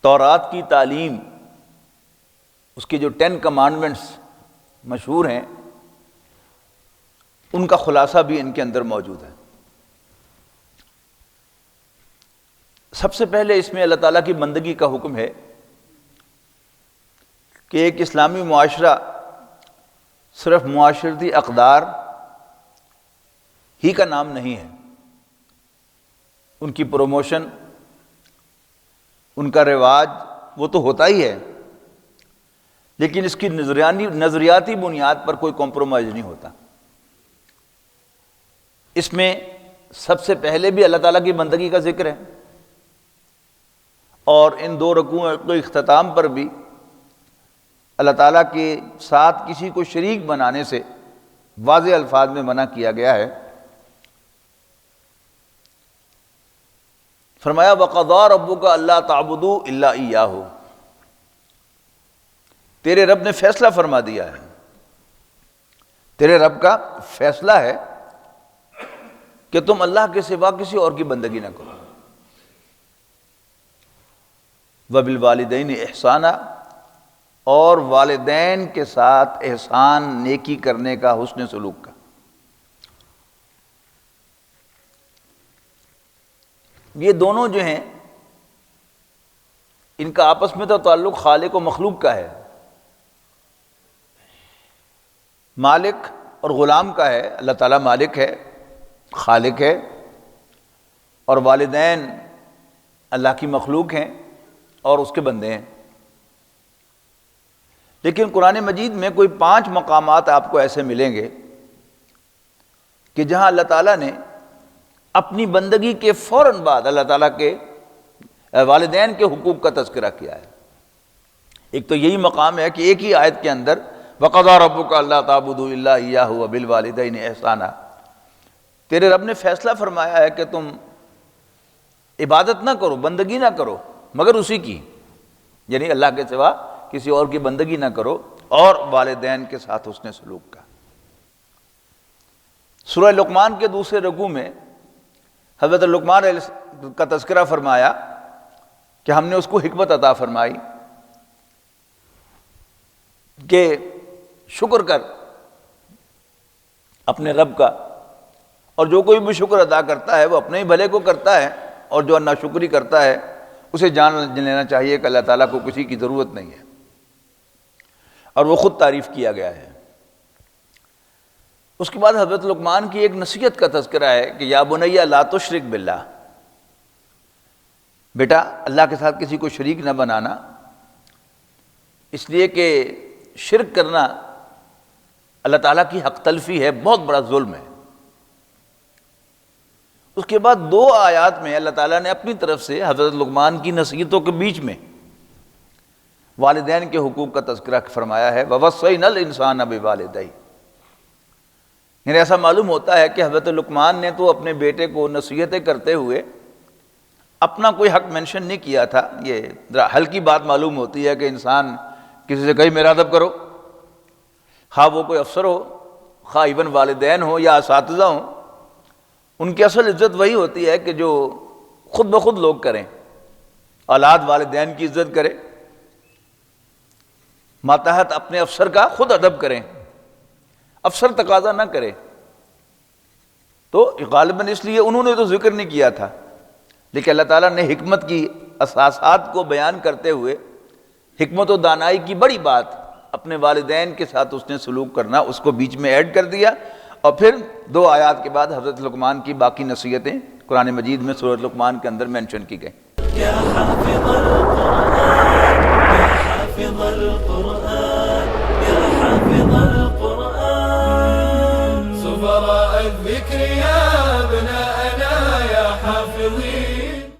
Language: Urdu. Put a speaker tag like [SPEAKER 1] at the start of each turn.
[SPEAKER 1] تورات کی تعلیم، اس کے جو 10 کمانڈمنٹس مشہور ہیں، ان کا خلاصہ بھی ان کے اندر موجود ہے۔ سب سے پہلے اس میں اللہ تعالیٰ کی بندگی کا حکم ہے کہ ایک اسلامی معاشرہ صرف معاشرتی اقدار ہی کا نام نہیں ہے، ان کی پروموشن، ان کا رواج وہ تو ہوتا ہی ہے، لیکن اس کی نظریاتی بنیاد پر کوئی کمپرومائز نہیں ہوتا۔ اس میں سب سے پہلے بھی اللہ تعالیٰ کی بندگی کا ذکر ہے، اور ان 2 رکوعوں کے اختتام پر بھی اللہ تعالیٰ کے ساتھ کسی کو شریک بنانے سے واضح الفاظ میں منع کیا گیا ہے۔ فرمایا وَقَضَىٰ رَبُّكَ أَلَّا تَعْبُدُوا إِلَّا إِيَّاهُ، تیرے رب نے فیصلہ فرما دیا ہے، تیرے رب کا فیصلہ ہے کہ تم اللہ کے سوا کسی اور کی بندگی نہ کرو۔ وَبِالْوَالِدَيْنِ إِحْسَانًا، اور والدین کے ساتھ احسان، نیکی کرنے کا، حسن سلوک کا۔ یہ دونوں جو ہیں ان کا آپس میں تو تعلق خالق و مخلوق کا ہے، مالک اور غلام کا ہے۔ اللہ تعالیٰ مالک ہے، خالق ہے، اور والدین اللہ کی مخلوق ہیں اور اس کے بندے ہیں۔ لیکن قرآن مجید میں کوئی 5 مقامات آپ کو ایسے ملیں گے کہ جہاں اللہ تعالیٰ نے اپنی بندگی کے فوراً بعد اللہ تعالیٰ کے والدین کے حقوق کا تذکرہ کیا ہے۔ ایک تو یہی مقام ہے کہ ایک ہی آیت کے اندر وَقَضَىٰ رَبُّكَ أَلَّا تَعْبُدُوا إِلَّا إِيَّاهُ وَبِالْوَالِدَيْنِ إِحْسَانًا، تیرے رب نے فیصلہ فرمایا ہے کہ تم عبادت نہ کرو، بندگی نہ کرو مگر اسی کی، یعنی اللہ کے سوا کسی اور کی بندگی نہ کرو، اور والدین کے ساتھ حسن سلوک کا۔ سورہ لقمان کے دوسرے رکوع میں حضرت لقمان کا تذکرہ فرمایا کہ ہم نے اس کو حکمت عطا فرمائی کہ شکر کر اپنے رب کا، اور جو کوئی بھی شکر ادا کرتا ہے وہ اپنے ہی بھلے کو کرتا ہے، اور جو ناشکری کرتا ہے اسے جان لینا چاہیے کہ اللہ تعالیٰ کو کسی کی ضرورت نہیں ہے، اور وہ خود تعریف کیا گیا ہے۔ اس کے بعد حضرت لقمان کی ایک نصیحت کا تذکرہ ہے کہ یا بنی لا تشرک باللہ، بیٹا اللہ کے ساتھ کسی کو شریک نہ بنانا، اس لیے کہ شرک کرنا اللہ تعالیٰ کی حق تلفی ہے، بہت بڑا ظلم ہے۔ اس کے بعد 2 آیات میں اللہ تعالیٰ نے اپنی طرف سے حضرت لقمان کی نصیحتوں کے بیچ میں والدین کے حقوق کا تذکرہ فرمایا ہے وَوَصَّيْنَا الْإِنسَانَ بِوَالِدَيْهِ، یعنی ایسا معلوم ہوتا ہے کہ حضرت لقمان نے تو اپنے بیٹے کو نصیحتیں کرتے ہوئے اپنا کوئی حق مینشن نہیں کیا تھا۔ یہ ذرا ہلکی بات معلوم ہوتی ہے کہ انسان کسی سے کہیں میرا ادب کرو، خواہ وہ کوئی افسر ہو، خواہ ایون والدین ہو یا اساتذہ ہوں، ان کی اصل عزت وہی ہوتی ہے کہ جو خود بخود لوگ کریں۔ اولاد والدین کی عزت کرے، ماتحت اپنے افسر کا خود ادب کریں، افسر تقاضا نہ کرے۔ تو غالباً اس لیے انہوں نے تو ذکر نہیں کیا تھا، لیکن اللہ تعالیٰ نے حکمت کی اساسات کو بیان کرتے ہوئے حکمت و دانائی کی بڑی بات اپنے والدین کے ساتھ اس نے سلوک کرنا، اس کو بیچ میں ایڈ کر دیا، اور پھر 2 آیات کے بعد حضرت لقمان کی باقی نصیحتیں قرآن مجید میں سورۃ لقمان کے اندر مینشن کی گئیں۔